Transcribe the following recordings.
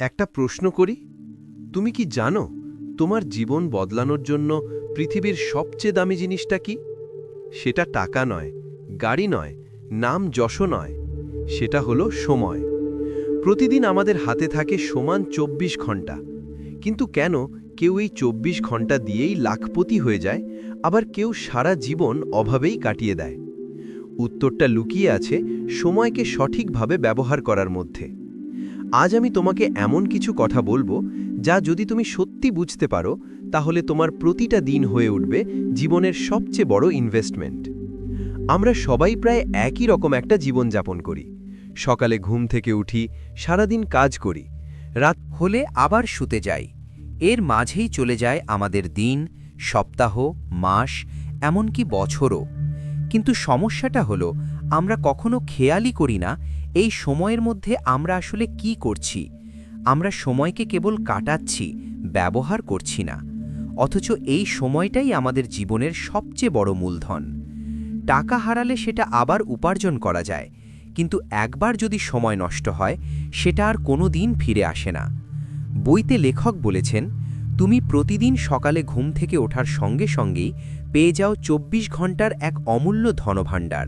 একটা প্রশ্ন করি, তুমি কি জানো তোমার জীবন বদলানোর জন্য পৃথিবীর সবচেয়ে দামি জিনিসটা কি? সেটা টাকা নয়, গাড়ি নয়, নাম যশও নয়, সেটা হলো সময়। প্রতিদিন আমাদের হাতে থাকে সমান ২৪ ঘন্টা, কিন্তু কেন কেউ এই ২৪ ঘন্টা দিয়েই লাখপতি হয়ে যায়, আবার কেউ সারা জীবন অভাবেই কাটিয়ে দেয়? উত্তরটা লুকিয়ে আছে সময়কে সঠিকভাবে ব্যবহার করার মধ্যে। আজ আমি তোমাকে এমন কিছু কথা বলবো যা যদি তুমি সত্যি বুঝতে পারো, তাহলে তোমার প্রতিটা দিন হয়ে উঠবে জীবনের সবচেয়ে বড় ইনভেস্টমেন্ট। আমরা সবাই প্রায় একই রকম একটা জীবনযাপন করি। সকালে ঘুম থেকে উঠি, সারাদিন কাজ করি, রাত হলে আবার শুতে যাই। এর মাঝেই চলে যায় আমাদের দিন, সপ্তাহ, মাস, এমনকি বছরও। কিন্তু সমস্যাটা হলো আমরা কখনো খেয়ালই করি না এই সময়ের মধ্যে আমরা আসলে কি করছি। আমরা সময়কে কেবল কাটাচ্ছি, ব্যবহার করছি না। অথচ এই সময়টাই আমাদের জীবনের সবচেয়ে বড় মূলধন। টাকা হারালে সেটা আবার উপার্জন করা যায়, কিন্তু একবার যদি সময় নষ্ট হয় সেটা আর কোনো দিন ফিরে আসে না। বইতে লেখক বলেছেন, তুমি প্রতিদিন সকালে ঘুম থেকে ওঠার সঙ্গে সঙ্গেই পেয়ে যাও ২৪ ঘন্টার এক অমূল্য ধনভাণ্ডার।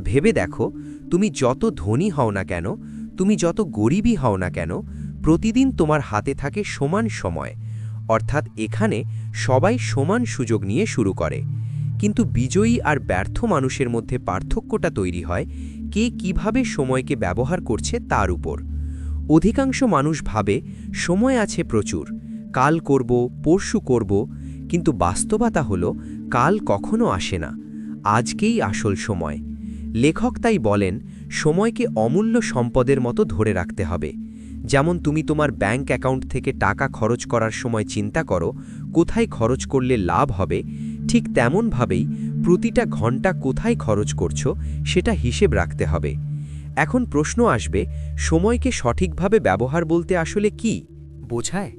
ভেবে দেখো, তুমি যত ধনী হও না কেন, তুমি যত গরিবই হও না কেন, প্রতিদিন তোমার হাতে থাকে সমান সময়। অর্থাৎ এখানে সবাই সমান সুযোগ নিয়ে শুরু করে, কিন্তু বিজয়ী আর ব্যর্থ মানুষের মধ্যে পার্থক্যটা তৈরি হয় কে কিভাবে সময়কে ব্যবহার করছে তার উপর। অধিকাংশ মানুষ ভাবে সময় আছে প্রচুর, কাল করব, পরশু করব, কিন্তু বাস্তবতা হলো কাল কখনো আসে না, আজকেই আসল সময়। লেখক তাই বলেন, সময়কে অমূল্য সম্পদের মতো ধরে রাখতে হবে। যেমন তুমি তোমার ব্যাংক অ্যাকাউন্ট থেকে টাকা খরচ করার সময় চিন্তা করো কোথায় খরচ করলে লাভ হবে, ঠিক তেমনভাবেই প্রতিটা ঘন্টা কোথায় খরচ করছো সেটা হিসেব রাখতে হবে। এখন প্রশ্ন আসবে, সময়কে সঠিকভাবে ব্যবহার বলতে আসলে কি বোঝায়?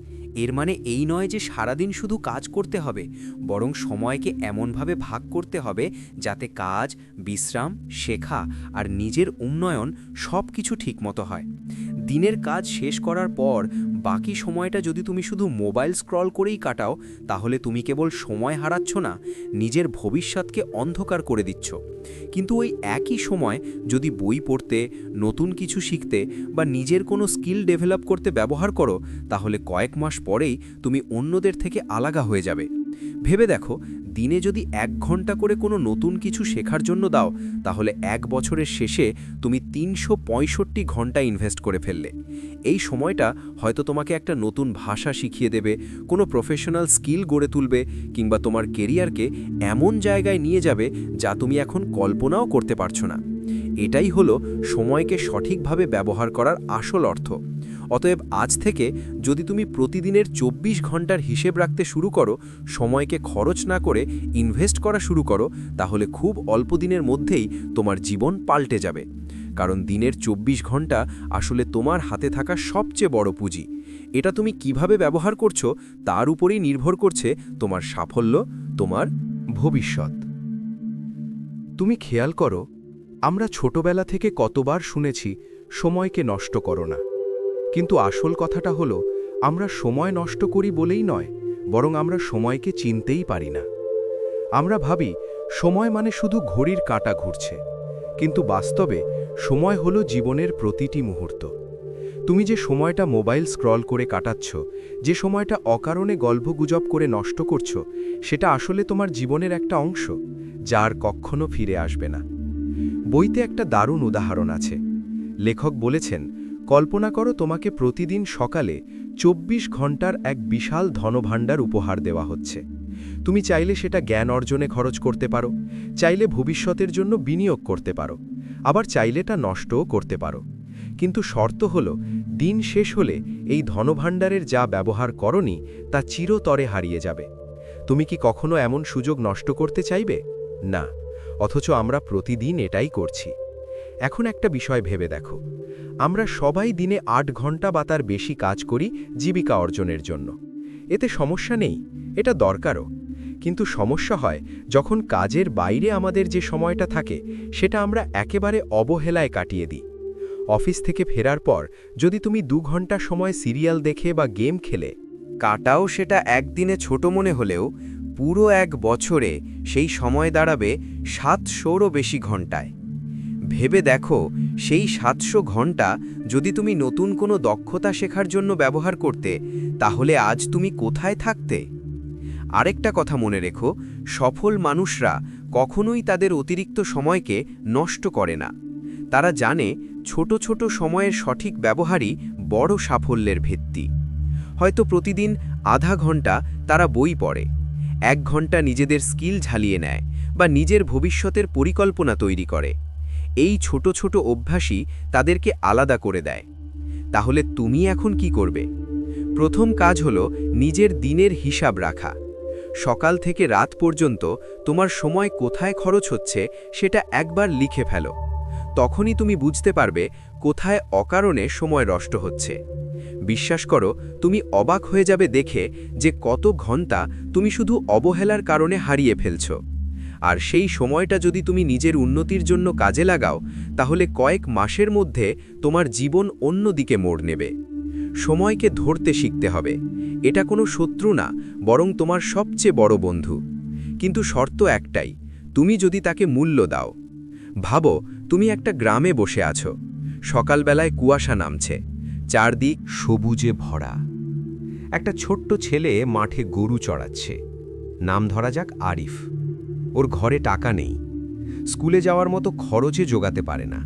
এর মানে এই নয় যে সারাদিন শুধু কাজ করতে হবে, বরং সময়কে এমনভাবে ভাগ করতে হবে যাতে কাজ, বিশ্রাম, শেখা আর নিজের উন্নয়ন সব কিছু ঠিকমতো হয়। দিনের কাজ শেষ করার পর বাকি সময়টা যদি তুমি শুধু মোবাইল স্ক্রল করেই কাটাও, তাহলে তুমি কেবল সময় হারাচ্ছ না, নিজের ভবিষ্যৎকে অন্ধকার করে দিচ্ছ। কিন্তু ওই একই সময় যদি বই পড়তে, নতুন কিছু শিখতে বা নিজের কোনো স্কিল ডেভেলপ করতে ব্যবহার করো, তাহলে কয়েক মাস পরেই তুমি অন্যদের থেকে আলাদা হয়ে যাবে। ভেবে দেখো, দিনে যদি ১ ঘন্টা করে কোনো নতুন কিছু শেখার জন্য দাও, তাহলে ১ বছরের শেষে তুমি ৩৬৫ ঘন্টা ইনভেস্ট করে ফেললে। এই সময়টা হয়তো তোমাকে একটা নতুন ভাষা শিখিয়ে দেবে, কোনো প্রফেশনাল স্কিল গড়ে তুলবে, কিংবা তোমার কেরিয়ারকে এমন জায়গায় নিয়ে যাবে যা তুমি এখন কল্পনাও করতে পারছো না। এটাই হলো সময়কে সঠিকভাবে ব্যবহার করার আসল অর্থ। অতএব আজ থেকে যদি তুমি প্রতিদিনের ২৪ ঘন্টার হিসেব রাখতে শুরু করো, সময়কে খরচ না করে ইনভেস্ট করা শুরু করো, তাহলে খুব অল্প দিনের মধ্যেই তোমার জীবন পাল্টে যাবে। কারণ দিনের ২৪ ঘন্টা আসলে তোমার হাতে থাকা সবচেয়ে বড় পুঁজি। এটা তুমি কিভাবে ব্যবহার করছো তার উপরেই নির্ভর করছে তোমার সাফল্য, তোমার ভবিষ্যৎ। তুমি খেয়াল করো, আমরা ছোটবেলা থেকে কতবার শুনেছি সময়কে নষ্ট করো না, কিন্তু আসল কথাটা হলো আমরা সময় নষ্ট করি বলেই নয়, বরং আমরা সময়কে চিনতেই পারি না। আমরা ভাবি সময় মানে শুধু ঘড়ির কাঁটা ঘুরছে, কিন্তু বাস্তবে সময় হলো জীবনের প্রতিটি মুহূর্ত। তুমি যে সময়টা মোবাইল স্ক্রল করে কাটাচ্ছ, যে সময়টা অকারণে গল্পগুজব করে নষ্ট করছো, সেটা আসলে তোমার জীবনের একটা অংশ, যা আর কখনো ফিরে আসবে না। বইতে একটা দারুণ উদাহরণ আছে। লেখক বলেছেন, কল্পনা করো তোমাকে প্রতিদিন সকালে ২৪ ঘন্টার এক বিশাল ধনভাণ্ডার উপহার দেওয়া হচ্ছে। তুমি চাইলে সেটা জ্ঞান অর্জনে খরচ করতে পারো, চাইলে ভবিষ্যতের জন্য বিনিয়োগ করতে পারো, আবার চাইলে তা নষ্টও করতে পারো। কিন্তু শর্ত হলো, দিন শেষ হলে এই ধনভাণ্ডারের যা ব্যবহার করনি তা চিরতরে হারিয়ে যাবে। তুমি কি কখনো এমন সুযোগ নষ্ট করতে চাইবে? না। অথচ আমরা প্রতিদিন এটাই করছি। এখন একটা বিষয় ভেবে দেখো, আমরা সবাই দিনে ৮ ঘন্টা বা তার বেশি কাজ করি জীবিকা অর্জনের জন্য। এতে সমস্যা নেই, এটা দরকারও। কিন্তু সমস্যা হয় যখন কাজের বাইরে আমাদের যে সময়টা থাকে সেটা আমরা একেবারে অবহেলায় কাটিয়ে দিই। অফিস থেকে ফেরার পর যদি তুমি 2 ঘন্টা সময় সিরিয়াল দেখে বা গেম খেলে, কাটাও সেটা একদিনে ছোট মনে হলেও পুরো 1 বছরে সেই সময় দাঁড়াবে 700রও বেশি ঘন্টায়। ভেবে দেখো, সেই 700 ঘন্টা যদি তুমি নতুন কোনো দক্ষতা শেখার জন্য ব্যবহার করতে, তাহলে আজ তুমি কোথায় থাকতে? আরেকটা কথা মনে রেখো, সফল মানুষরা কখনোই তাদের অতিরিক্ত সময়কে নষ্ট করে না। তারা জানে ছোট ছোট সময়ের সঠিক ব্যবহারই বড় সাফল্যের ভিত্তি। হয়তো প্রতিদিন আধা ঘন্টা তারা বই পড়ে, 1 ঘন্টা নিজেদের স্কিল ঝালিয়ে নেয় বা নিজের ভবিষ্যতের পরিকল্পনা তৈরি করে। এই ছোট ছোট অভ্যাসই তাদেরকে আলাদা করে দেয়। তাহলে তুমি এখন কি করবে? প্রথম কাজ হলো নিজের দিনের হিসাব রাখা। সকাল থেকে রাত পর্যন্ত তোমার সময় কোথায় খরচ হচ্ছে সেটা একবার লিখে ফেলো। তখনই তুমি বুঝতে পারবে কোথায় অকারণে সময় নষ্ট হচ্ছে। বিশ্বাস করো, তুমি অবাক হয়ে যাবে দেখে যে কত ঘন্টা তুমি শুধু অবহেলার কারণে হারিয়ে ফেলছো। আর সেই সময়টা যদি তুমি নিজের উন্নতির জন্য কাজে লাগাও, তাহলে কয়েক মাসের মধ্যে তোমার জীবন অন্য দিকে মোড় নেবে। সময়কে ধরতে শিখতে হবে। এটা কোনো শত্রু না, বরং তোমার সবচেয়ে বড় বন্ধু। কিন্তু শর্ত একটাই, তুমি যদি তাকে মূল্য দাও। ভাবো, তুমি একটা গ্রামে বসে আছো। সকালবেলায় কুয়াশা নামছে, চারদিক সবুজে ভরা। একটা ছোট্ট ছেলে মাঠে গরু চড়াচ্ছে। নাম ধরা যাক আরিফ। ওর ঘরে টাকা নেই, স্কুলে যাওয়ার মতো খরচে জোগাতে পারে না।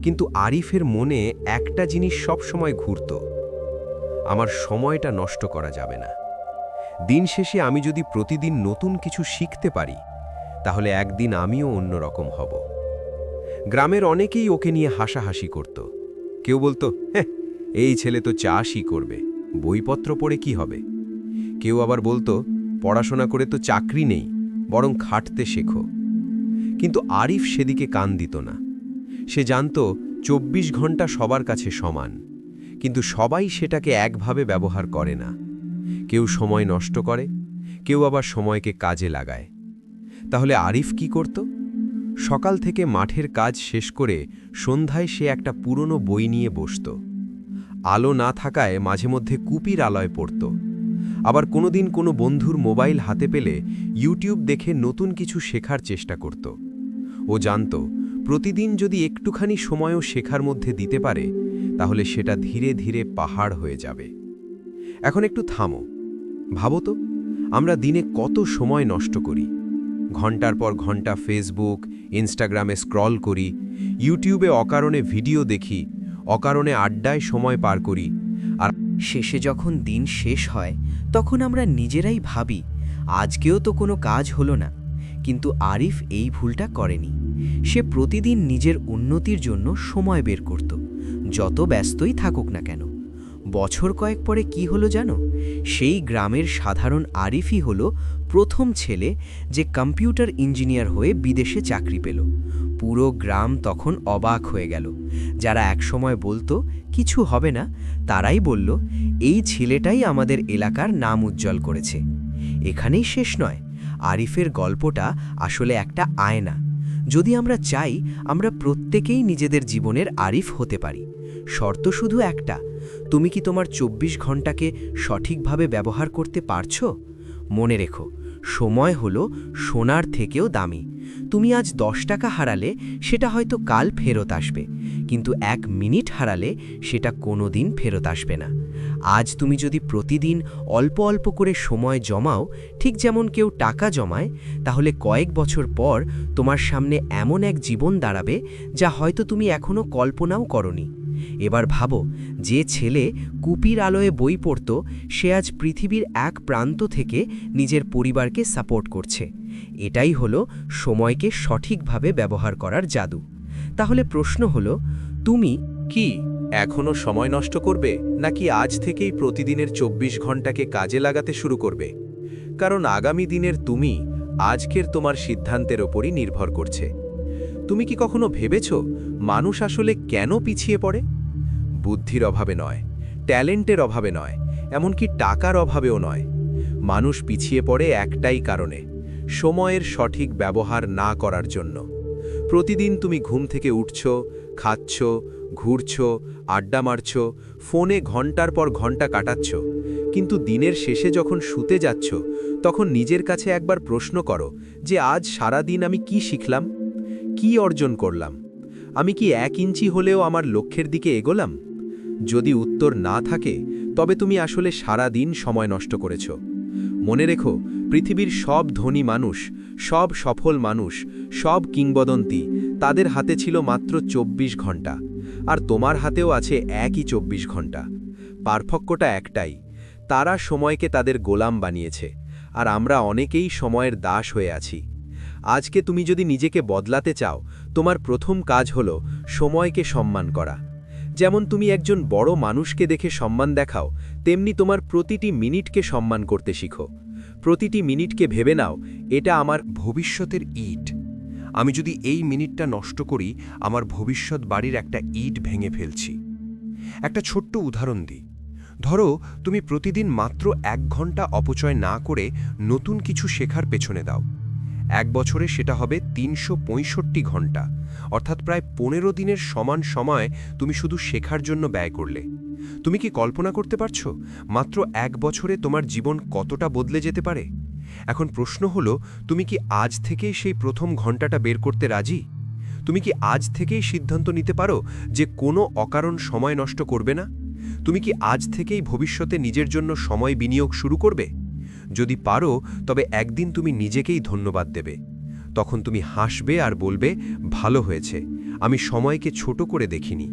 কিন্তু আরিফের মনে একটা জিনিস সব সময় ঘুরত, আমার সময়টা নষ্ট করা যাবে না। দিন শেষে আমি যদি প্রতিদিন নতুন কিছু শিখতে পারি, তাহলে একদিন আমিও অন্যরকম হব। গ্রামের অনেকেই ওকে নিয়ে হাসাহাসি করত। কেউ বলতো, হ্যাঁ, এই ছেলে তো চাষই করবে, বইপত্র পড়ে কি হবে। কেউ আবার বলতো, পড়াশোনা করে তো চাকরি নেই, বরং খাটতে শেখো। কিন্তু আরিফ সেদিকে কান দিত না। সে জানত 24 ঘন্টা সবার কাছে সমান, কিন্তু সবাই সেটাকে একভাবে ব্যবহার করে না। কেউ সময় নষ্ট করে, কেউ আবার সময়কে কাজে লাগায়। তাহলে আরিফ কি করত? সকাল থেকে মাঠের কাজ শেষ করে সন্ধ্যায় সে একটা পুরনো বই নিয়ে বসত। আলো না থাকায় মাঝে মধ্যে কুপির আলোয় পড়ত। আবার কোনোদিন কোনো বন্ধুর মোবাইল হাতে পেলে ইউটিউব দেখে নতুন কিছু শেখার চেষ্টা করত। ও জানত, প্রতিদিন যদি একটুখানি সময়ও শেখার মধ্যে দিতে পারে, তাহলে সেটা ধীরে ধীরে পাহাড় হয়ে যাবে। এখন একটু থামো, ভাবো তো, আমরা দিনে কত সময় নষ্ট করি। ঘন্টার পর ঘন্টা ফেসবুক, ইনস্টাগ্রামে স্ক্রল করি, ইউটিউবে অকারণে ভিডিও দেখি, অকারণে আড্ডায় সময় পার করি। আর শেষে যখন দিন শেষ হয়, তখন আমরা নিজেরাই ভাবি, আজকেও তো কোনো কাজ হলো না। কিন্তু আরিফ এই ভুলটা করেনি। সে প্রতিদিন নিজের উন্নতির জন্য সময় বের করত, যত ব্যস্তই থাকুক না কেন। বছর কয়েক পরে কি হলো জানো? সেই গ্রামের সাধারণ আরিফই হলো প্রথম ছেলে যে কম্পিউটার ইঞ্জিনিয়ার হয়ে বিদেশে চাকরি পেল। পুরো গ্রাম তখন অবাক হয়ে গেল। যারা একসময় বলতো কিছু হবে না, তারাই বলল, এই ছেলেটাই আমাদের এলাকার নাম উজ্জ্বল করেছে। এখানেই শেষ নয়, আরিফের গল্পটা আসলে একটা আয়না। যদি আমরা চাই, আমরা প্রত্যেকেই নিজেদের জীবনের আরিফ হতে পারি। শর্ত শুধু একটা, তুমি কি তোমার 24 ঘন্টাকে সঠিকভাবে ব্যবহার করতে পারছো? মনে রেখো, সময় হলো সোনার থেকেও দামি। তুমি আজ 10 টাকা হারালে সেটা হয়তো কাল ফেরত আসবে, কিন্তু 1 মিনিট হারালে সেটা কোনোদিন ফেরত আসবে না। আজ তুমি যদি প্রতিদিন অল্প অল্প করে সময় জমাও, ঠিক যেমন কেউ টাকা জমায়, তাহলে কয়েক বছর পর তোমার সামনে এমন এক জীবন দাঁড়াবে যা হয়তো তুমি এখনো কল্পনাও করনি। এবার ভাবো, যে ছেলে কুপির আলোয় বই পড়ত, সে আজ পৃথিবীর এক প্রান্ত থেকে নিজের পরিবারকে সাপোর্ট করছে। এটাই হলো সময়কে সঠিকভাবে ব্যবহার করার জাদু। তাহলে প্রশ্ন হলো, তুমি কি এখনো সময় নষ্ট করবে, নাকি আজ থেকেই প্রতিদিনের 24 ঘন্টাকে কাজে লাগাতে শুরু করবে? কারণ আগামী দিনের তুমি আজকের তোমার সিদ্ধান্তের ওপরই নির্ভর করছে। তুমি কি কখনো ভেবেছ মানুষ আসলে কেন পিছিয়ে পড়ে? বুদ্ধির অভাবে নয়, ট্যালেন্টের অভাবে নয়, এমনকি টাকার অভাবেও নয়। মানুষ পিছিয়ে পড়ে একটাই কারণে, সময়ের সঠিক ব্যবহার না করার জন্য। প্রতিদিন তুমি ঘুম থেকে উঠছ, খাচ্ছ, ঘুরছ, আড্ডা মারছ, ফোনে ঘন্টার পর ঘন্টা কাটাচ্ছ, কিন্তু দিনের শেষে যখন শুতে যাচ্ছ তখন নিজের কাছে একবার প্রশ্ন করো যে আজ সারা দিন আমি কি শিখলাম, কি অর্জন করলাম, আমি কি 1 ইঞ্চি হলেও আমার লক্ষ্যের দিকে এগোলাম? যদি উত্তর না থাকে তবে তুমি আসলে সারা দিন সময় নষ্ট করেছ। মনে রেখো, পৃথিবীর সব ধনী মানুষ, সব সফল মানুষ, সব কিংবদন্তি, তাদের হাতে ছিল মাত্র 24 ঘন্টা, আর তোমার হাতেও আছে একই 24 ঘন্টা। পার্থক্যটা একটাই, তারা সময়কে তাদের গোলাম বানিয়েছে, আর আমরা অনেকেই সময়ের দাস হয়ে আছি। আজকে তুমি যদি নিজেকে বদলাতে চাও, তোমার প্রথম কাজ হলো সময়কে সম্মান করা। যেমন তুমি একজন বড় মানুষকে দেখে সম্মান দেখাও, তেমনি তোমার প্রতিটি মিনিটকে সম্মান করতে শিখো। প্রতিটি মিনিটকে ভেবে নাও, এটা আমার ভবিষ্যতের ইট। আমি যদি এই মিনিটটা নষ্ট করি, আমার ভবিষ্যৎ বাড়ির একটা ইট ভেঙে ফেলছি। একটা ছোট্ট উদাহরণ দিই। ধরো তুমি প্রতিদিন মাত্র 1 ঘন্টা অপচয় না করে নতুন কিছু শেখার পেছনে দাও। 1 বছরে সেটা হবে 365 ঘন্টা, অর্থাৎ প্রায় 15 দিনের সমান সময় তুমি শুধু শেখার জন্য ব্যয় করলে। তুমি কি কল্পনা করতে পারছো মাত্র 1 বছরে তোমার জীবন কতটা বদলে যেতে পারে? এখন প্রশ্ন হলো, তুমি কি আজ থেকেই সেই প্রথম ঘন্টাটা বের করতে রাজি? তুমি কি আজ থেকেই সিদ্ধান্ত নিতে পারো যে কোনো অকারণ সময় নষ্ট করবে না? তুমি কি আজ থেকেই ভবিষ্যতে নিজের জন্য সময় বিনিয়োগ শুরু করবে? যদি পারো, তবে একদিন তুমি নিজেকেই ধন্যবাদ দেবে। তখন তুমি হাসবে আর বলবে, ভালো হয়েছে, আমি সময়কে ছোট করে দেখিনি।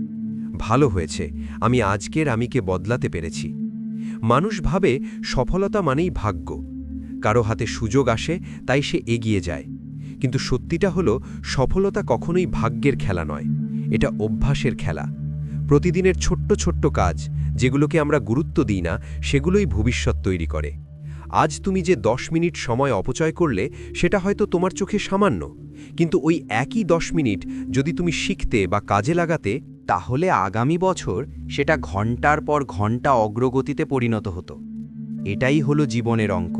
ভালো হয়েছে, আমি আজকের আমিকে বদলাতে পেরেছি। মানুষ ভাবে সফলতা মানেই ভাগ্য। কারো হাতে সুযোগ আসে, তাই সে এগিয়ে যায়। কিন্তু সত্যিটা হলো, সফলতা কখনোই ভাগ্যের খেলা নয়, এটা অভ্যাসের খেলা। প্রতিদিনের ছোট্ট ছোট্ট কাজ, যেগুলোকে আমরা গুরুত্ব দিই না, সেগুলোই ভবিষ্যৎ তৈরি করে। আজ তুমি যে 10 মিনিট সময় অপচয় করলে, সেটা হয়তো তোমার চোখে সামান্য, কিন্তু ওই একই 10 মিনিট যদি তুমি শিখতে বা কাজে লাগাতে, তাহলে আগামী বছর সেটা ঘন্টার পর ঘন্টা অগ্রগতিতে পরিণত হতো। এটাই হলো জীবনের অঙ্ক।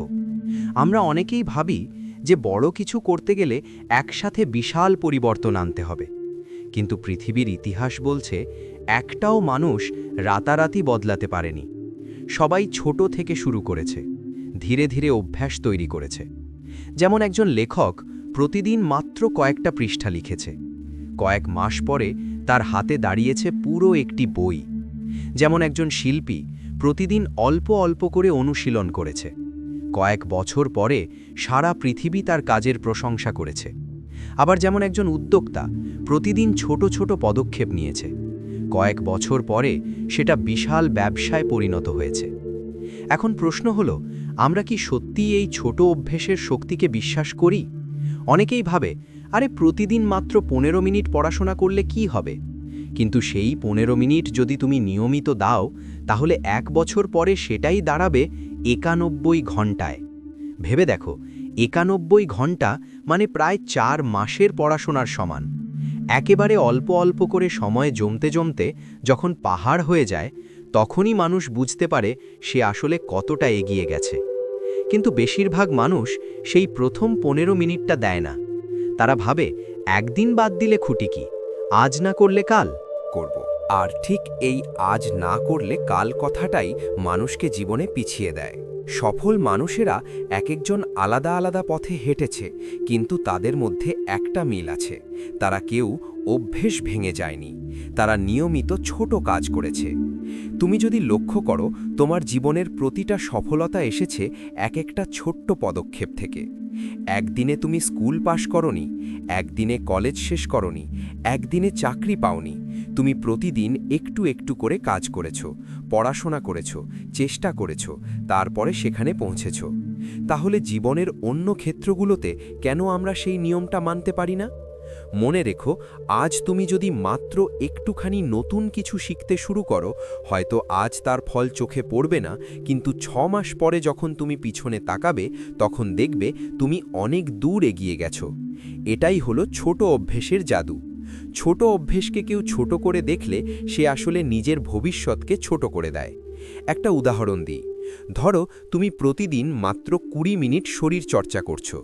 আমরা অনেকেই ভাবি যে বড় কিছু করতে গেলে একসাথে বিশাল পরিবর্তন আনতে হবে, কিন্তু পৃথিবীর ইতিহাস বলছে একটাও মানুষ রাতারাতি বদলাতে পারেনি। সবাই ছোট থেকে শুরু করেছে, ধীরে ধীরে অভ্যাস তৈরি করেছে। যেমন একজন লেখক প্রতিদিন মাত্র কয়েকটা পৃষ্ঠা লিখেছে, কয়েক মাস পরে তার হাতে দাঁড়িয়েছে পুরো একটি বই। যেমন একজন শিল্পী প্রতিদিন অল্প অল্প করে অনুশীলন করেছে, কয়েক বছর পরে সারা পৃথিবী তার কাজের প্রশংসা করেছে। আবার যেমন একজন উদ্যোক্তা প্রতিদিন ছোট ছোট পদক্ষেপ নিয়েছে, কয়েক বছর পরে সেটা বিশাল ব্যবসায় পরিণত হয়েছে। এখন প্রশ্ন হলো, আমরা কি সত্যিই এই ছোট অভ্যেসের শক্তিকে বিশ্বাস করি? অনেকেই ভাবে, আরে প্রতিদিন মাত্র 15 মিনিট পড়াশোনা করলে কি হবে? কিন্তু সেই 15 মিনিট যদি তুমি নিয়মিত দাও, তাহলে 1 বছর পরে সেটাই দাঁড়াবে 91 ঘন্টায়। ভেবে দেখো, 91 ঘন্টা মানে প্রায় 4 মাসের পড়াশোনার সমান। একেবারে অল্প অল্প করে সময় জমতে জমতে যখন পাহাড় হয়ে যায়, তখনই মানুষ বুঝতে পারে সে আসলে কতটা এগিয়ে গেছে। কিন্তু বেশিরভাগ মানুষ সেই প্রথম 15 মিনিটটা দেয় না। তারা ভাবে, একদিন বাদ দিলে খুঁটি কি, আজ না করলে কাল করব। আর ঠিক এই আজ না করলে কাল কথাটাই মানুষকে জীবনে পিছিয়ে দেয়। সফল মানুষেরা এক একজন আলাদা আলাদা পথে হেঁটেছে, কিন্তু তাদের মধ্যে একটা মিল আছে, তারা কেউ অভ্যেস ভেঙে যায়নি, তারা নিয়মিত ছোট কাজ করেছে। তুমি যদি লক্ষ্য করো, তোমার জীবনের প্রতিটা সফলতা এসেছে এক একটা ছোট্ট পদক্ষেপ থেকে। একদিনে তুমি স্কুল পাশ করনি, একদিনে কলেজ শেষ করনি, একদিনে চাকরি পাওনি। তুমি প্রতিদিন একটু একটু করে কাজ করেছো, পড়াশোনা করেছো, চেষ্টা করেছো, তারপরে সেখানে পৌঁছেছো। তাহলে জীবনের অন্য ক্ষেত্রগুলোতে কেন আমরা সেই নিয়মটা মানতে পারি না? মনে রেখো, আজ তুমি যদি মাত্র একটুখানি নতুন কিছু শিখতে শুরু করো, হয়তো আজ তার ফল চোখে পড়বে না, কিন্তু 6 মাস পরে যখন তুমি পিছনে তাকাবে, তখন দেখবে তুমি অনেক দূর এগিয়ে গেছো। এটাই হলো ছোট অভ্যেসের জাদু। ছোট অভ্যেসকে কেউ ছোট করে দেখলে সে আসলে নিজের ভবিষ্যৎকে ছোট করে দেয়। একটা উদাহরণ দিই। ধরো তুমি প্রতিদিন মাত্র ২০ মিনিট শরীর চর্চা করছো।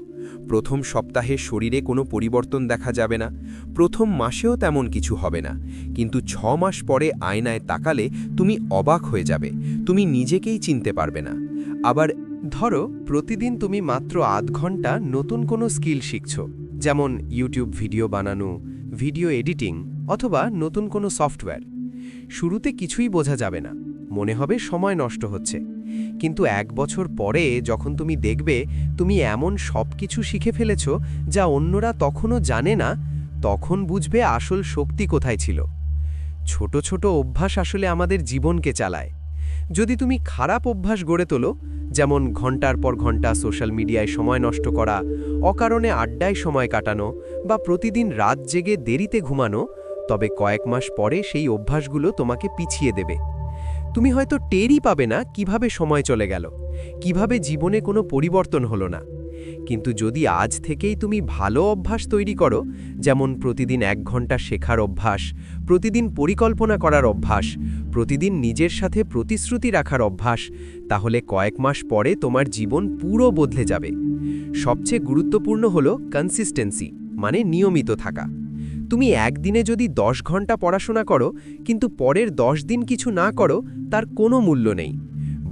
প্রথম সপ্তাহে শরীরে কোনো পরিবর্তন দেখা যাবে না, প্রথম মাসেও তেমন কিছু হবে না, কিন্তু ৬ মাস পরে আয়নায় তাকালে তুমি অবাক হয়ে যাবে, তুমি নিজেকেই চিনতে পারবে না। আবার ধরো প্রতিদিন তুমি মাত্র আধ ঘন্টা নতুন কোনো স্কিল শিখছো, যেমন ইউটিউব ভিডিও বানানো, ভিডিও এডিটিং অথবা নতুন কোনো সফটওয়্যার। শুরুতে কিছুই বোঝা যাবে না, মনে হবে সময় নষ্ট হচ্ছে, কিন্তু ১ বছর পরে যখন তুমি দেখবে তুমি এমন সব কিছু শিখে ফেলেছ যা অন্যরা তখনও জানে না, তখন বুঝবে আসল শক্তি কোথায় ছিল। ছোট ছোট অভ্যাস আসলে আমাদের জীবনকে চালায়। যদি তুমি খারাপ অভ্যাস গড়ে তোলো, যেমন ঘন্টার পর ঘন্টা সোশ্যাল মিডিয়ায় সময় নষ্ট করা, অকারণে আড্ডায় সময় কাটানো বা প্রতিদিন রাত জেগে দেরিতে ঘুমানো, তবে কয়েক মাস পরে সেই অভ্যাসগুলো তোমাকে পিছিয়ে দেবে। তুমি হয়তো টেরই পাবে না কিভাবে সময় চলে গেল, কিভাবে জীবনে কোনো পরিবর্তন হলো না। কিন্তু যদি আজ থেকেই তুমি ভালো অভ্যাস তৈরি করো, যেমন প্রতিদিন ১ ঘন্টা শেখার অভ্যাস, প্রতিদিন পরিকল্পনা করার অভ্যাস, প্রতিদিন নিজের সাথে প্রতিশ্রুতি রাখার অভ্যাস, তাহলে কয়েক মাস পরে তোমার জীবন পুরো বদলে যাবে। সবচেয়ে গুরুত্বপূর্ণ হলো কনসিস্টেন্সি, মানে নিয়মিত থাকা। তুমি একদিনে যদি ১০ ঘন্টা পড়াশোনা করো কিন্তু পরের ১০ দিন কিছু না করো, তার কোনো মূল্য নেই।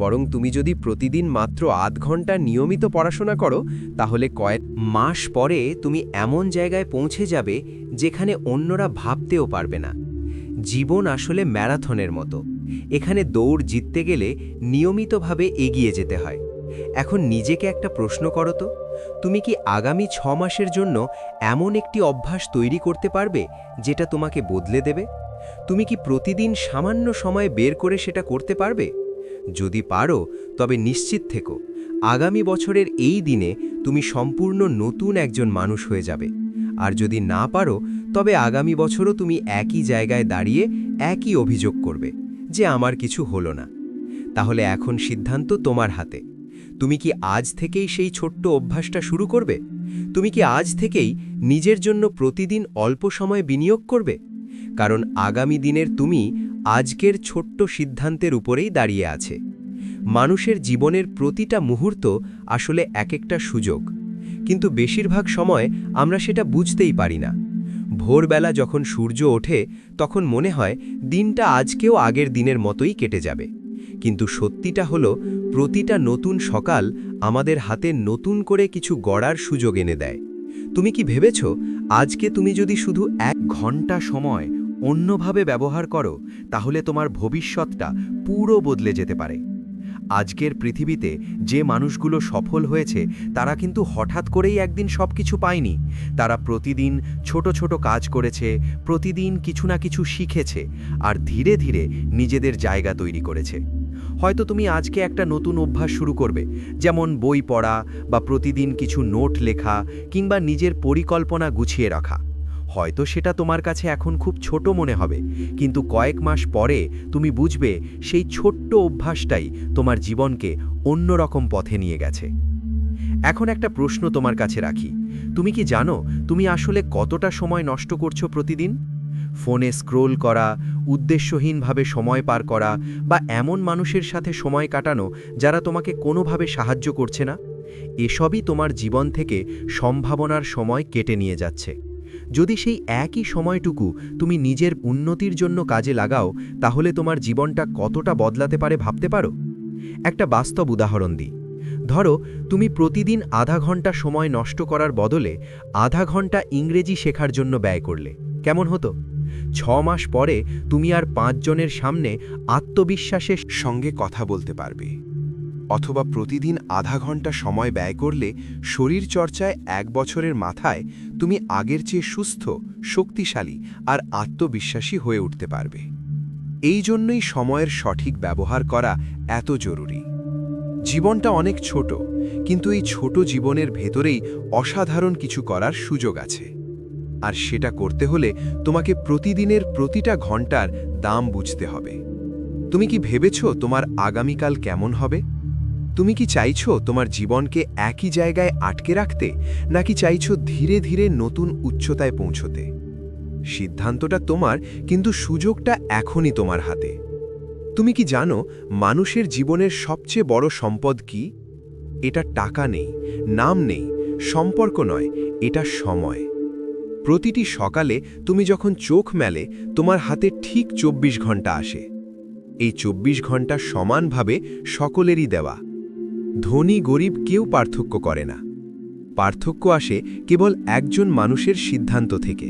বরং তুমি যদি প্রতিদিন মাত্র আধ ঘন্টা নিয়মিত পড়াশোনা করো, তাহলে কয়েক মাস পরে তুমি এমন জায়গায় পৌঁছে যাবে যেখানে অন্যরা ভাবতেও পারবে না। জীবন আসলে ম্যারাথনের মতো, এখানে দৌড় জিততে গেলে নিয়মিতভাবে এগিয়ে যেতে হয়। এখন নিজেকে একটা প্রশ্ন করো তো, তুমি কি আগামী ৬ মাসের জন্য এমন একটি অভ্যাস তৈরি করতে পারবে যেটা তোমাকে বদলে দেবে? তুমি কি প্রতিদিন সামান্য সময় বের করে সেটা করতে পারবে? যদি পারো, তবে নিশ্চিত থেকো আগামী বছরের এই দিনে তুমি সম্পূর্ণ নতুন একজন মানুষ হয়ে যাবে। আর যদি না পারো, তবে আগামী বছরও তুমি একই জায়গায় দাঁড়িয়ে একই অভিযোগ করবে যে আমার কিছু হলো না। তাহলে এখন সিদ্ধান্ত তোমার হাতে। তুমি কি আজ থেকেই সেই ছোট্ট অভ্যাসটা শুরু করবে? তুমি কি আজ থেকেই নিজের জন্য প্রতিদিন অল্প সময় বিনিয়োগ করবে? কারণ আগামী দিনের তুমি আজকের ছোট্ট সিদ্ধান্তের উপরেই দাঁড়িয়ে আছে। মানুষের জীবনের প্রতিটা মুহূর্ত আসলে এক একটা সুযোগ, কিন্তু বেশিরভাগ সময় আমরা সেটা বুঝতেই পারি না। ভোরবেলা যখন সূর্য ওঠে তখন মনে হয় দিনটা আজকেও আগের দিনের মতোই কেটে যাবে, কিন্তু সত্যিটা হলো প্রতিটা নতুন সকাল আমাদের হাতে নতুন করে কিছু গড়ার সুযোগ এনে দেয়। তুমি কি ভেবেছ আজকে তুমি যদি শুধু ১ ঘন্টা সময় অন্যভাবে ব্যবহার করো, তাহলে তোমার ভবিষ্যৎটা পুরো বদলে যেতে পারে? আজকের পৃথিবীতে যে মানুষগুলো সফল হয়েছে তারা কিন্তু হঠাৎ করেই একদিন সবকিছু পায়নি। তারা প্রতিদিন ছোট ছোট কাজ করেছে, প্রতিদিন কিছু না কিছু শিখেছে, আর ধীরে ধীরে নিজেদের জায়গা তৈরি করেছে। হয়তো তুমি আজকে একটা নতুন অভ্যাস শুরু করবে, যেমন বই পড়া বা প্রতিদিন কিছু নোট লেখা কিংবা নিজের পরিকল্পনা গুছিয়ে রাখা। হয়তো সেটা তোমার কাছে এখন খুব ছোট মনে হবে, কিন্তু কয়েক মাস পরে তুমি বুঝবে সেই ছোট্ট অভ্যাসটাই তোমার জীবনকে অন্যরকম পথে নিয়ে গেছে। এখন একটা প্রশ্ন তোমার কাছে রাখি, তুমি কি জানো তুমি আসলে কতটা সময় নষ্ট করছো প্রতিদিন? ফোনে স্ক্রোল করা, উদ্দেশ্যহীনভাবে সময় পার করা বা এমন মানুষের সাথে সময় কাটানো যারা তোমাকে কোনোভাবে সাহায্য করছে না, এসবই তোমার জীবন থেকে সম্ভাবনার সময় কেটে নিয়ে যাচ্ছে। যদি সেই একই সময়টুকু তুমি নিজের উন্নতির জন্য কাজে লাগাও, তাহলে তোমার জীবনটা কতটা বদলাতে পারে ভাবতে পারো? একটা বাস্তব উদাহরণ দিই। ধরো তুমি প্রতিদিন আধা ঘন্টা সময় নষ্ট করার বদলে আধা ঘন্টা ইংরেজি শেখার জন্য ব্যয় করলে কেমন হতো? ৬ মাস পরে তুমি আর ৫ জনের সামনে আত্মবিশ্বাসের সঙ্গে কথা বলতে পারবে। অথবা প্রতিদিন আধা ঘন্টা সময় ব্যয় করলে শরীরচর্চায় ১ বছরের মাথায় তুমি আগের চেয়ে সুস্থ, শক্তিশালী আর আত্মবিশ্বাসী হয়ে উঠতে পারবে। এই জন্যই সময়ের সঠিক ব্যবহার করা এত জরুরি। জীবনটা অনেক ছোট, কিন্তু এই ছোট জীবনের ভেতরেই অসাধারণ কিছু করার সুযোগ আছে। আর সেটা করতে হলে তোমাকে প্রতিদিনের প্রতিটা ঘন্টার দাম বুঝতে হবে। তুমি কি ভেবেছ তোমার আগামীকাল কেমন হবে? তুমি কি চাইছো তোমার জীবনকে একই জায়গায় আটকে রাখতে, নাকি চাইছো ধীরে ধীরে নতুন উচ্চতায় পৌঁছতে? সিদ্ধান্তটা তোমার, কিন্তু সুযোগটা এখনই তোমার হাতে। তুমি কি জানো মানুষের জীবনের সবচেয়ে বড় সম্পদ কি? এটা টাকা নেই, নাম নেই, সম্পর্ক নয়, এটা সময়। প্রতিটি সকালে তুমি যখন চোখ মেলে তোমার হাতে ঠিক 24 ঘন্টা আসে। এই 24 ঘন্টা সমানভাবে সকলেরই দেওয়া। ধনী গরিব কেউ পার্থক্য করে না। পার্থক্য আসে কেবল একজন মানুষের সিদ্ধান্ত থেকে।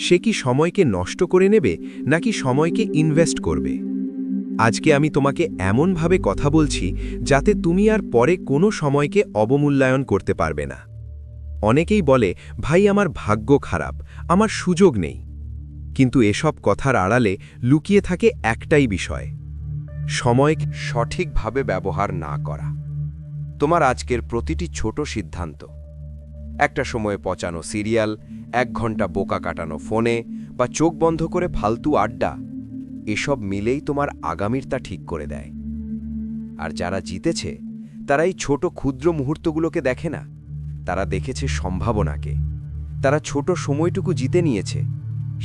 সে কি সময়কে নষ্ট করে নেবে নাকি সময়কে ইনভেস্ট করবে? আজকে আমি তোমাকে এমনভাবে কথা বলছি যাতে তুমি আর পরে কোনো সময়কে অবমূল্যায়ন করতে পারবে না। অনেকেই বলে, ভাই আমার ভাগ্য খারাপ, আমার সুযোগ নেই। কিন্তু এসব কথার আড়ালে লুকিয়ে থাকে একটাই বিষয়: সময়কে সঠিকভাবে ব্যবহার না করা। তোমার আজকের প্রতিটি ছোট সিদ্ধান্ত, একটা সময়ে পচানো সিরিয়াল, 1 ঘন্টা বোকা কাটানো ফোনে বা চোখ বন্ধ করে ফালতু আড্ডা, এসব মিলেই তোমার আগামীরটা ঠিক করে দেয়। আর যারা জিতেছে তারা এই ছোট ক্ষুদ্র মুহূর্তগুলোকে দেখে না, তারা দেখেছে সম্ভাবনাকে। তারা ছোট সময়টুকু জিতে নিয়েছে,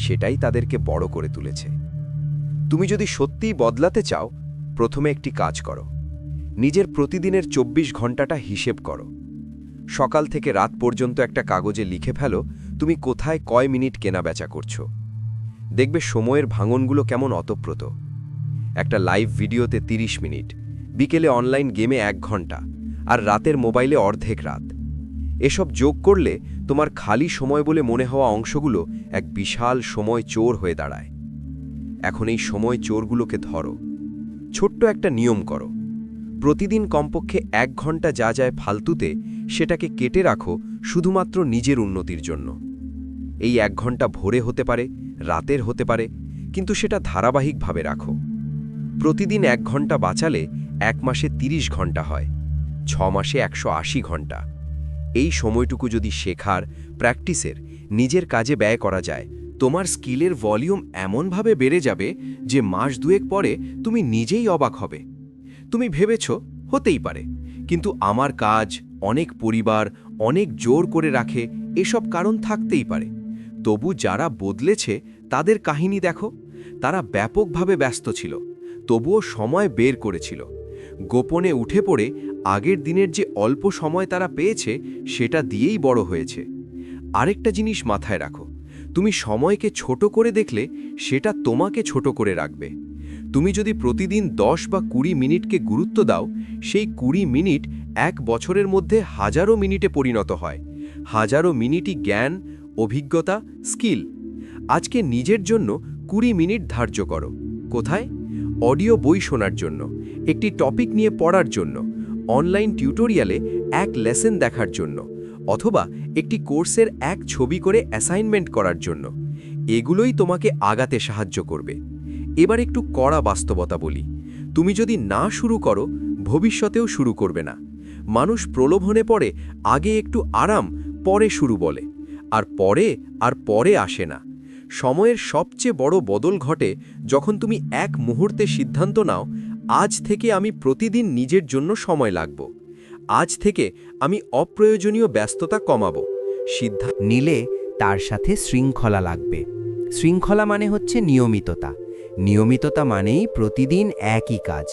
সেটাই তাদেরকে বড় করে তুলেছে। তুমি যদি সত্যিই বদলাতে চাও, প্রথমে একটি কাজ করো। নিজের প্রতিদিনের 24 ঘন্টাটা হিসেব করো। সকাল থেকে রাত পর্যন্ত একটা কাগজে লিখে ফেলো তুমি কোথায় কয় মিনিট কেনাবেচা করছো। দেখবে সময়ের ভাঙনগুলো কেমন অতপ্রত। একটা লাইভ ভিডিওতে 30 মিনিট, বিকেলে অনলাইন গেমে 1 ঘন্টা, আর রাতের মোবাইলে অর্ধেক রাত। এসব যোগ করলে তোমার খালি সময় বলে মনে হওয়া অংশগুলো এক বিশাল সময় চোর হয়ে দাঁড়ায়। এখন এই সময় চোরগুলোকে ধরো। ছোট্ট একটা নিয়ম করো। প্রতিদিন কমপক্ষে 1 ঘন্টা যা যায় ফালতুতে, সেটাকে কেটে রাখো শুধুমাত্র নিজের উন্নতির জন্য। এই 1 ঘন্টা ভোরে হতে পারে, রাতের হতে পারে, কিন্তু সেটা ধারাবাহিকভাবে রাখো। প্রতিদিন 1 ঘন্টা বাঁচালে 1 মাসে 30 ঘন্টা হয়, 6 মাসে 180 ঘন্টা। এই সময়টুকু যদি শেখার, প্র্যাকটিসের, নিজের কাজে ব্যয় করা যায়, তোমার স্কিলের ভলিউম এমনভাবে বেড়ে যাবে যে মাস 2 পরে তুমি নিজেই অবাক হবে। তুমি ভেবেছ হতেই পারে, কিন্তু আমার কাজ, অনেক পরিবার, অনেক জোর করে রাখে, এসব কারণ থাকতেই পারে। তবু যারা বদলেছে তাদের কাহিনী দেখো। তারা ব্যাপকভাবে ব্যস্ত ছিল, তবুও সময় বের করেছিল। গোপনে উঠে পড়ে আগের দিনের যে অল্প সময় তারা পেয়েছে সেটা দিয়েই বড় হয়েছে। আরেকটা জিনিস মাথায় রাখো, তুমি সময়কে ছোট করে দেখলে সেটা তোমাকে ছোট করে রাখবে। তুমি যদি প্রতিদিন 10 বা 20 মিনিটকে গুরুত্ব দাও, সেই 20 মিনিট 1 বছরের মধ্যে হাজারো মিনিটে পরিণত হয়। হাজারো মিনিটই জ্ঞান, অভিজ্ঞতা, স্কিল। আজকে নিজের জন্য 20 মিনিট ধার্য করো। কোথায়? অডিও বই শোনার জন্য, একটি টপিক নিয়ে পড়ার জন্য, অনলাইন টিউটোরিয়ালে 1 লেসন দেখার জন্য, অথবা একটি কোর্সের 1 ছবি করে অ্যাসাইনমেন্ট করার জন্য। এগুলোই তোমাকে আগাতে সাহায্য করবে। এবার একটু কড়া বাস্তবতা বলি, তুমি যদি না শুরু করো, ভবিষ্যতেও শুরু করবে না। মানুষ প্রলোভনে পড়ে আগে একটু আরাম, পরে শুরু বলে, আর পরে আসে না। সময়ের সবচেয়ে বড় বদল ঘটে যখন তুমি 1 মুহূর্তে সিদ্ধান্ত নাও, আজ থেকে আমি প্রতিদিন নিজের জন্য সময় লাগব। আজ থেকে আমি অপ্রয়োজনীয় ব্যস্ততা কমাবো। সিদ্ধান্ত নিলে তার সাথে শৃঙ্খলা লাগবে। শৃঙ্খলা মানে হচ্ছে নিয়মিততা। নিয়মিততা মানেই প্রতিদিন একই কাজ।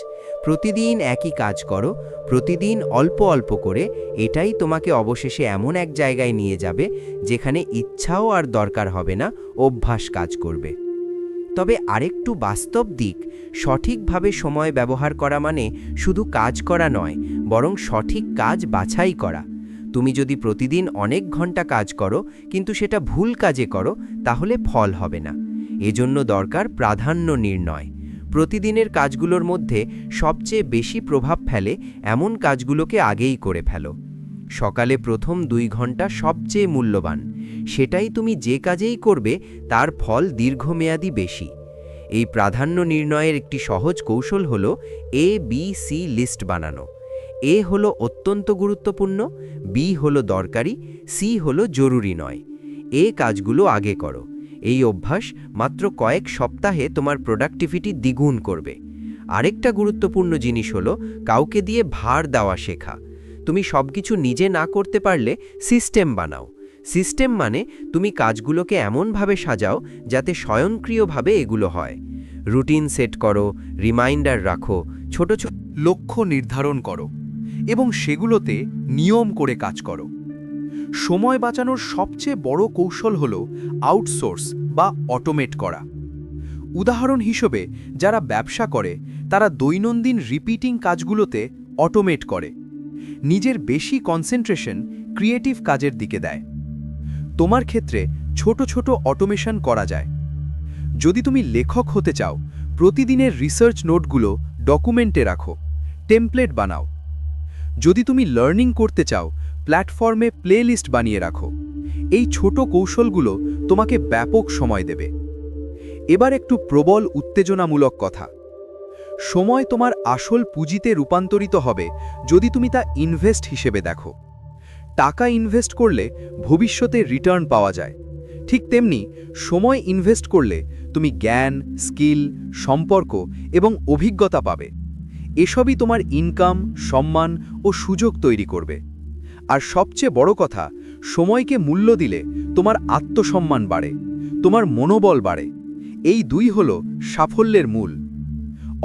প্রতিদিন একই কাজ করো, প্রতিদিন অল্প অল্প করে। এটাই তোমাকে অবশেষে এমন এক জায়গায় নিয়ে যাবে যেখানে ইচ্ছাও আর দরকার হবে না, অভ্যাস কাজ করবে। তবে আরেকটু বাস্তব দিক, সঠিকভাবে সময় ব্যবহার করা মানে শুধু কাজ করা নয়, বরং সঠিক কাজ বাছাই করা। তুমি যদি প্রতিদিন অনেক ঘন্টা কাজ করো কিন্তু সেটা ভুল কাজে করো, তাহলে ফল হবে না। এজন্য দরকার প্রাধান্য নির্ণয়। প্রতিদিনের কাজগুলোর মধ্যে সবচেয়ে বেশি প্রভাব ফেলে এমন কাজগুলোকে আগেই করে ফেলো। সকালে প্রথম 2 ঘন্টা সবচেয়ে মূল্যবান। সেটাই তুমি যে কাজেই করবে তার ফল দীর্ঘমেয়াদী বেশি। এই প্রাধান্য নির্ণয়ের একটি সহজ কৌশল হলো ABC লিস্ট বানানো। A হলো অত্যন্ত গুরুত্বপূর্ণ, B হলো দরকারি, C হলো জরুরি নয়। এ কাজগুলো আগে করো। এই অভ্যাস মাত্র কয়েক সপ্তাহে তোমার প্রোডাক্টিভিটি দ্বিগুণ করবে। আরেকটা গুরুত্বপূর্ণ জিনিস হলো কাউকে দিয়ে ভার দেওয়া শেখা। তুমি সবকিছু নিজে না করতে পারলে সিস্টেম বানাও। সিস্টেম মানে তুমি কাজগুলোকে এমনভাবে সাজাও যাতে স্বয়ংক্রিয়ভাবে এগুলো হয়। রুটিন সেট করো, রিমাইন্ডার রাখো, ছোট ছোট লক্ষ্য নির্ধারণ করো এবং সেগুলোতে নিয়ম করে কাজ করো। সময় বাঁচানোর সবচেয়ে বড় কৌশল হল আউটসোর্স বা অটোমেট করা। উদাহরণ হিসেবে যারা ব্যবসা করে তারা দৈনন্দিন রিপিটিং কাজগুলোতে অটোমেট করে, নিজের বেশি কনসেন্ট্রেশন ক্রিয়েটিভ কাজের দিকে দেয়। তোমার ক্ষেত্রে ছোট ছোট অটোমেশন করা যায়। যদি তুমি লেখক হতে চাও, প্রতিদিনের রিসার্চ নোটগুলো ডকুমেন্টে রাখো, টেমপ্লেট বানাও। যদি তুমি লার্নিং করতে চাও, প্ল্যাটফর্মে প্লেলিস্ট বানিয়ে রাখো। এই ছোট কৌশলগুলো তোমাকে ব্যাপক সময় দেবে। এবার একটু প্রবল উত্তেজনামূলক কথা। সময় তোমার আসল পুঁজিতে রূপান্তরিত হবে যদি তুমি তা ইনভেস্ট হিসেবে দেখো। টাকা ইনভেস্ট করলে ভবিষ্যতে রিটার্ন পাওয়া যায়, ঠিক তেমনি সময় ইনভেস্ট করলে তুমি জ্ঞান, স্কিল, সম্পর্ক এবং অভিজ্ঞতা পাবে। এসবই তোমার ইনকাম, সম্মান ও সুযোগ তৈরি করবে। আর সবচেয়ে বড় কথা, সময়কে মূল্য দিলে তোমার আত্মসম্মান বাড়ে, তোমার মনোবল বাড়ে। এই দুই হল সাফল্যের মূল।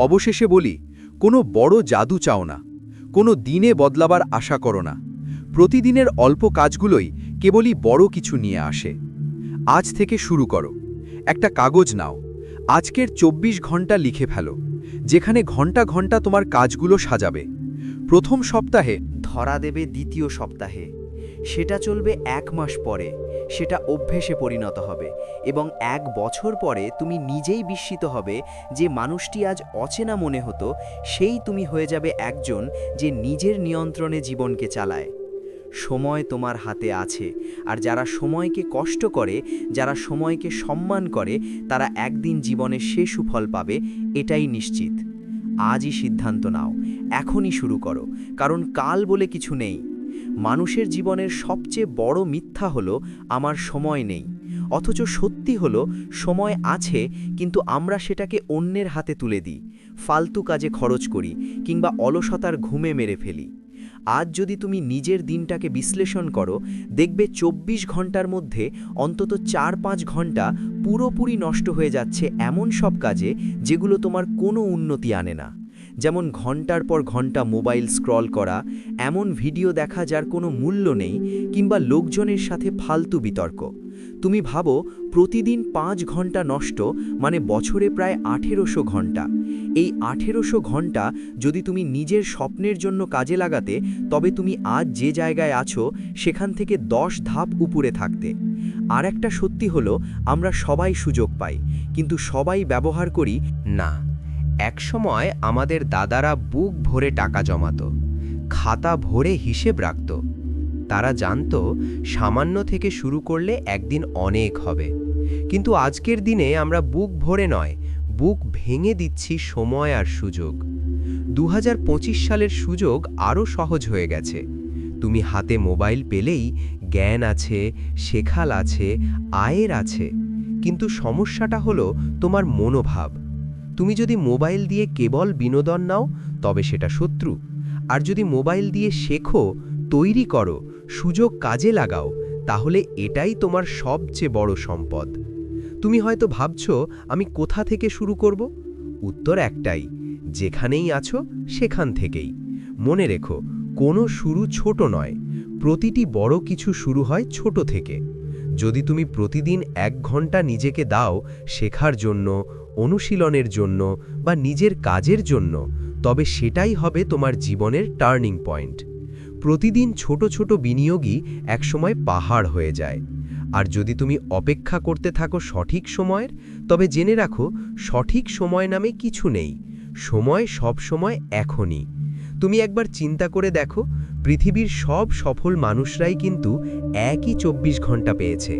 অবশেষে বলি, কোনো বড় জাদু চাও না, কোনো দিনে বদলাবার আশা করো না। প্রতিদিনের অল্প কাজগুলোই কেবলই বড় কিছু নিয়ে আসে। আজ থেকে শুরু করো। একটা কাগজ নাও, আজকের 24 ঘন্টা লিখে ফেলো, যেখানে ঘন্টা ঘন্টা তোমার কাজগুলো সাজাবে। প্রথম সপ্তাহে ধরা দেবে, দ্বিতীয় সপ্তাহে সেটা চলবে 1 মাস পরে, সেটা অভ্যেসে পরিণত হবে এবং 1 বছর পরে তুমি নিজেই বিস্মিত হবে যে মানুষটি আজ অচেনা মনে হতো, সেই তুমি হয়ে যাবে একজন যে নিজের নিয়ন্ত্রণে জীবনকে চালায়। সময় তোমার হাতে আছে, আর যারা সময়কে কষ্ট করে, যারা সময়কে সম্মান করে, তারা একদিন জীবনে সে সুফল পাবে, এটাই নিশ্চিত। আজই সিদ্ধান্ত নাও, এখনই শুরু করো, কারণ কাল বলে কিছু নেই। মানুষের জীবনের সবচেয়ে বড় মিথ্যা হলো আমার সময় নেই, অথচ সত্যি হলো সময় আছে, কিন্তু আমরা সেটাকে অন্যের হাতে তুলে দিই, ফালতু কাজে খরচ করি কিংবা অলসতার ঘুমে মেরে ফেলি। আজ যদি তুমি নিজের দিনটাকে বিশ্লেষণ করো, দেখবে 24 ঘন্টার মধ্যে অন্তত 4-5 ঘন্টা পুরোপুরি নষ্ট হয়ে যাচ্ছে এমন সব কাজে যেগুলো তোমার কোনো উন্নতি আনে না। যেমন ঘন্টার পর ঘন্টা মোবাইল স্ক্রল করা, এমন ভিডিও দেখা যার কোনো মূল্য নেই, কিংবা লোকজনের সাথে ফালতু বিতর্ক। তুমি ভাবো, প্রতিদিন 5 ঘন্টা নষ্ট মানে বছরে প্রায় 1800 ঘন্টা। এই 1800 ঘন্টা যদি তুমি নিজের স্বপ্নের জন্য কাজে লাগাতে, তবে তুমি আজ যে জায়গায় আছো সেখান থেকে 10 ধাপ উপরে থাকতে। আর একটা সত্যি হলো, আমরা সবাই সুযোগ পাই, কিন্তু সবাই ব্যবহার করি না। একসময় আমাদের দাদারা বুক ভরে টাকা জমাতো, খাতা ভরে হিসেব রাখত। তারা জানতো সামান্য থেকে শুরু করলে একদিন অনেক হবে। কিন্তু আজকের দিনে আমরা বুক ভরে নয়, বুক ভেঙে দিচ্ছি সময় আর সুযোগ। 2025 সালের সুযোগ আরও সহজ হয়ে গেছে। তুমি হাতে মোবাইল পেলেই জ্ঞান আছে, শেখাল আছে, আয়ের আছে। কিন্তু সমস্যাটা হলো তোমার মনোভাব। তুমি যদি মোবাইল দিয়ে কেবল বিনোদন নাও, তবে সেটা শত্রু। আর যদি মোবাইল দিয়ে শেখো, তৈরি করো, সুযোগ কাজে লাগাও, তাহলে এটাই তোমার সবচেয়ে বড় সম্পদ। তুমি হয়তো ভাবছো, আমি কোথা থেকে শুরু করব? উত্তর একটাই, যেখানেই আছো সেখান থেকেই। মনে রেখো, কোনো শুরু ছোট নয়, প্রতিটি বড় কিছু শুরু হয় ছোট থেকে। যদি তুমি প্রতিদিন 1 ঘন্টা নিজেকে দাও শেখার জন্য, অনুশীলনের জন্য বা নিজের কাজের জন্য, তবে সেটাই হবে তোমার জীবনের টার্নিং পয়েন্ট। প্রতিদিন ছোট ছোট বিনিয়োগই একসময় পাহাড় হয়ে যায়। আর যদি তুমি অপেক্ষা করতে থাকো সঠিক সময়ের, তবে জেনে রাখো, সঠিক সময় নামে কিছু নেই। সময় সব সময় এখনই। তুমি একবার চিন্তা করে দেখো, পৃথিবীর সব সফল মানুষরাই কিন্তু একই 24 ঘন্টা পেয়েছে,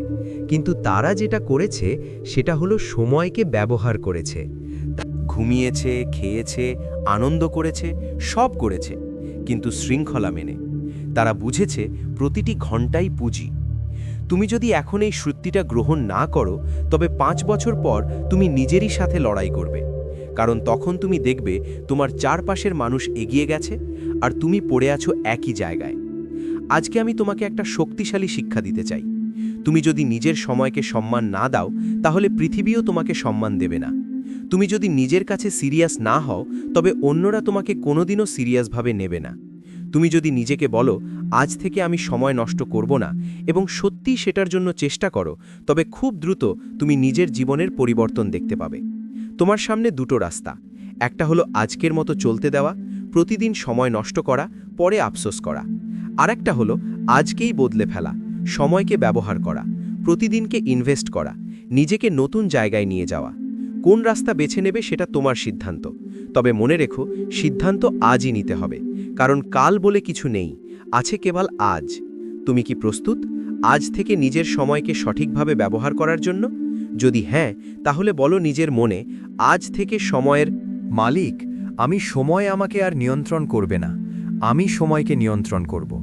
কিন্তু তারা যেটা করেছে সেটা হলো সময়কে ব্যবহার করেছে। ঘুমিয়েছে, খেয়েছে, আনন্দ করেছে, সব করেছে, কিন্তু শৃঙ্খলা মেনে। তারা বুঝেছে প্রতিটি ঘন্টাই পুঁজি। তুমি যদি এখন এই সত্যিটা গ্রহণ না করো, তবে 5 বছর পর তুমি নিজেরই সাথে লড়াই করবে। কারণ তখন তুমি দেখবে তোমার চারপাশের মানুষ এগিয়ে গেছে আর তুমি পড়ে আছো একই জায়গায়। আজকে আমি তোমাকে একটা শক্তিশালী শিক্ষা দিতে চাই। তুমি যদি নিজের সময়কে সম্মান না দাও, তাহলে পৃথিবীও তোমাকে সম্মান দেবে না। তুমি যদি নিজের কাছে সিরিয়াস না হও তবে অন্যরা তোমাকে কোনোদিনও সিরিয়াসভাবে নেবে না। তুমি যদি নিজেকে বলো আজ থেকে আমি সময় নষ্ট করব না এবং সত্যিই সেটার জন্য চেষ্টা করো, তবে খুব দ্রুত তুমি নিজের জীবনের পরিবর্তন দেখতে পাবে। তোমার সামনে দুটো রাস্তা, একটা হলো আজকের মতো চলতে দেওয়া, প্রতিদিন সময় নষ্ট করা, পরে আফসোস করা। আর একটা হলো আজকেই বদলে ফেলা, সময়কে ব্যবহার করা, প্রতিদিনকে ইনভেস্ট করা, নিজেকে নতুন জায়গায় নিয়ে যাওয়া। কোন রাস্তা বেছে নেবে সেটা তোমার সিদ্ধান্ত, তবে মনে রেখো সিদ্ধান্ত আজই নিতে হবে, কারণ কাল বলে কিছু নেই, আছে কেবল আজ। তুমি কি প্রস্তুত আজ থেকে নিজের সময়কে সঠিকভাবে ব্যবহার করার জন্য? যদি হ্যাঁ, তাহলে বলো নিজের মনে, আজ থেকে সময়ের মালিক, আমি সময় আমাকে আর নিয়ন্ত্রণ করবে না, আমি সময়কে নিয়ন্ত্রণ করব।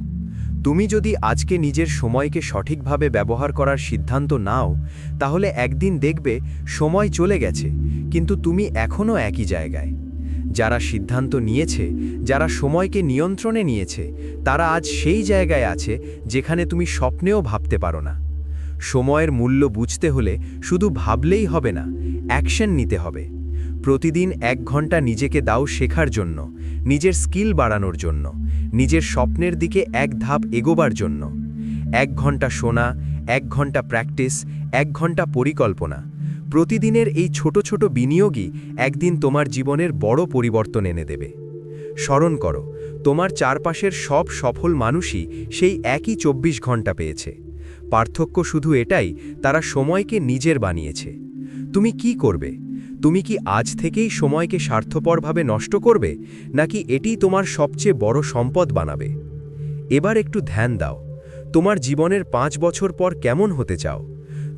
তুমি যদি আজকে নিজের সময়কে সঠিকভাবে ব্যবহার করার সিদ্ধান্ত নাও, তাহলে একদিন দেখবে সময় চলে গেছে, কিন্তু তুমি এখনও একই জায়গায়। যারা সিদ্ধান্ত নিয়েছে, যারা সময়কে নিয়ন্ত্রণে নিয়েছে, তারা আজ সেই জায়গায় আছে যেখানে তুমি স্বপ্নেও ভাবতে পারো না। সময়ের মূল্য বুঝতে হলে শুধু ভাবলেই হবে না, অ্যাকশন নিতে হবে। প্রতিদিন 1 ঘন্টা নিজেকে দাও শেখার জন্য, নিজের স্কিল বাড়ানোর জন্য, নিজের স্বপ্নের দিকে 1 ধাপ এগোবার জন্য। 1 ঘন্টা শোনা, 1 ঘন্টা প্র্যাকটিস, 1 ঘন্টা পরিকল্পনা। প্রতিদিনের এই ছোট ছোট বিনিয়োগই একদিন তোমার জীবনের বড় পরিবর্তন এনে দেবে। স্মরণ করো, তোমার চারপাশের সব সফল মানুষই সেই একই 24 ঘন্টা পেয়েছে। পার্থক্য শুধু এটাই, তারা সময়কে নিজের বানিয়েছে। তুমি কি করবে? তুমি কি আজ থেকেই সময়কে স্বার্থপরভাবে নষ্ট করবে, নাকি এটিই তোমার সবচেয়ে বড় সম্পদ বানাবে? এবার একটু ধ্যান দাও, তোমার জীবনের 5 বছর পর কেমন হতে চাও?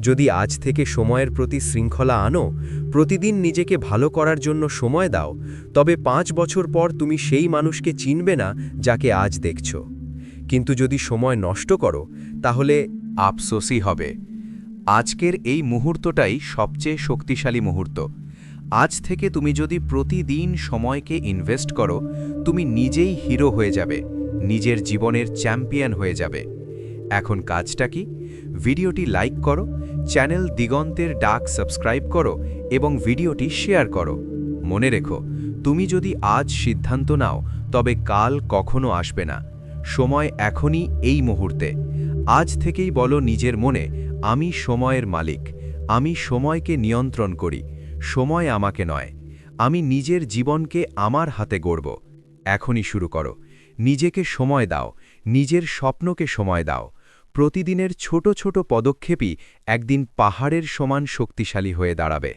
যদি আজ থেকে সময়ের প্রতি শৃঙ্খলা আনো, প্রতিদিন নিজেকে ভালো করার জন্য সময় দাও, তবে 5 বছর পর তুমি সেই মানুষকে চিনবে না যাকে আজ দেখছ। কিন্তু যদি সময় নষ্ট করো, তাহলে আফসোসই হবে। আজকের এই মুহূর্তটাই সবচেয়ে শক্তিশালী মুহূর্ত। আজ থেকে তুমি যদি প্রতিদিন সময়কে ইনভেস্ট করো, তুমি নিজেই হিরো হয়ে যাবে, নিজের জীবনের চ্যাম্পিয়ন হয়ে যাবে। এখন কাজটা কি? ভিডিওটি লাইক করো, চ্যানেল দিগন্তের ডাক সাবস্ক্রাইব করো এবং ভিডিওটি শেয়ার করো। মনে রেখো, তুমি যদি আজ সিদ্ধান্ত নাও, তবে কাল কখনো আসবে না। সময় এখনই, এই মুহূর্তে। আজ থেকেই বলো নিজের মনে, আমি সময়ের মালিক, আমি সময়কে নিয়ন্ত্রণ করি, সময় আমাকে নয়। আমি নিজের জীবনকে আমার হাতে গড়ব। এখনই শুরু করো, নিজেকে সময় দাও, নিজের স্বপ্নকে সময় দাও। প্রতিদিনের ছোট ছোট পদক্ষেপই একদিন পাহাড়ের সমান শক্তিশালী হয়ে দাঁড়াবে।